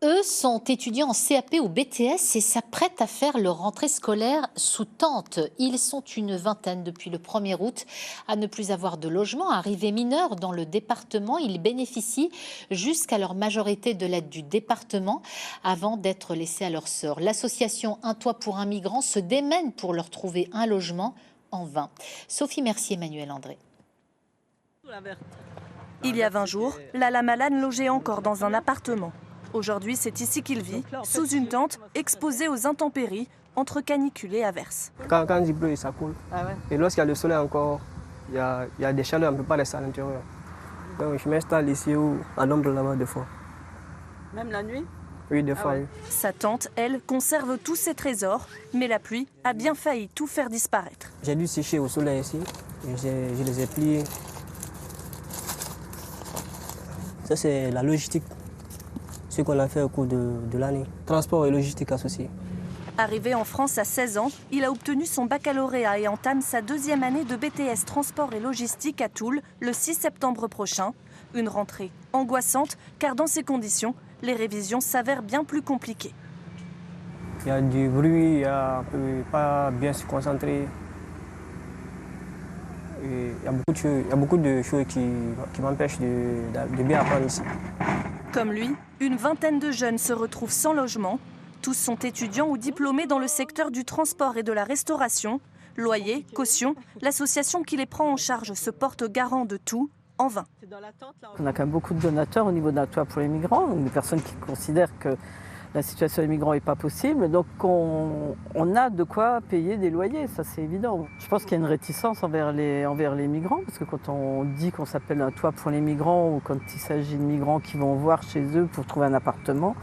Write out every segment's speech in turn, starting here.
Eux sont étudiants en CAP ou BTS et s'apprêtent à faire leur rentrée scolaire sous tente. Ils sont une vingtaine depuis le 1er août à ne plus avoir de logement. Arrivés mineurs dans le département, ils bénéficient jusqu'à leur majorité de l'aide du département avant d'être laissés à leur sort. L'association Un toit pour un migrant se démène pour leur trouver un logement en vain. Sophie Mercier, Emmanuel André. Il y a 20 jours, Lala Malan logeait encore dans un appartement. Aujourd'hui, c'est ici qu'il vit, sous une tente, exposée aux intempéries, entre canicule et averses. Quand il pleut, ça coule. Ah ouais. Et lorsqu'il y a le soleil encore, il y a des chaleurs, on ne peut pas rester à l'intérieur. Donc je m'installe ici à l'ombre là-bas des fois. Même la nuit? Oui, des fois. Ouais. Oui. Sa tante, elle, conserve tous ses trésors, mais la pluie a bien failli tout faire disparaître. J'ai dû sécher au soleil ici, et je les ai pliés. Ça, c'est la logistique. Ce qu'on a fait au cours de l'année. Transport et logistique associés. Arrivé en France à 16 ans, il a obtenu son baccalauréat et entame sa 2e année de BTS Transport et Logistique à Toul le 6 septembre prochain. Une rentrée angoissante car dans ces conditions, les révisions s'avèrent bien plus compliquées. Il y a du bruit, on ne peut pas bien se concentrer. Et il y a beaucoup de choses qui m'empêchent de bien apprendre ici. Comme lui, une vingtaine de jeunes se retrouvent sans logement. Tous sont étudiants ou diplômés dans le secteur du transport et de la restauration. Loyer, caution, l'association qui les prend en charge se porte garant de tout, en vain. On a quand même beaucoup de donateurs au niveau d'un toit pour les migrants, donc des personnes qui considèrent que la situation des migrants n'est pas possible. Donc on a de quoi payer des loyers, ça c'est évident. Je pense qu'il y a une réticence envers les migrants, parce que quand on dit qu'on s'appelle un toit pour les migrants ou quand il s'agit de migrants qui vont voir chez eux pour trouver un appartement,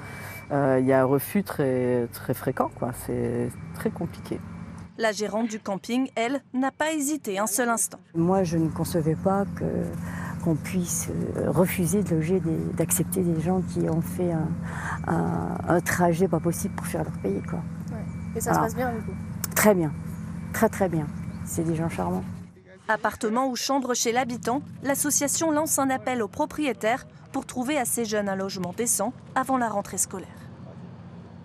il y a un refus très, très fréquent, quoi. C'est très compliqué. La gérante du camping, elle, n'a pas hésité un seul instant. Moi, je ne concevais pas qu'on puisse refuser de loger, d'accepter des gens qui ont fait un trajet pas possible pour faire leur payer, quoi. Ouais. Et ça se passe bien du coup? Très bien, très très bien. C'est des gens charmants. Appartement ou chambre chez l'habitant, l'association lance un appel aux propriétaires pour trouver à ces jeunes un logement décent avant la rentrée scolaire.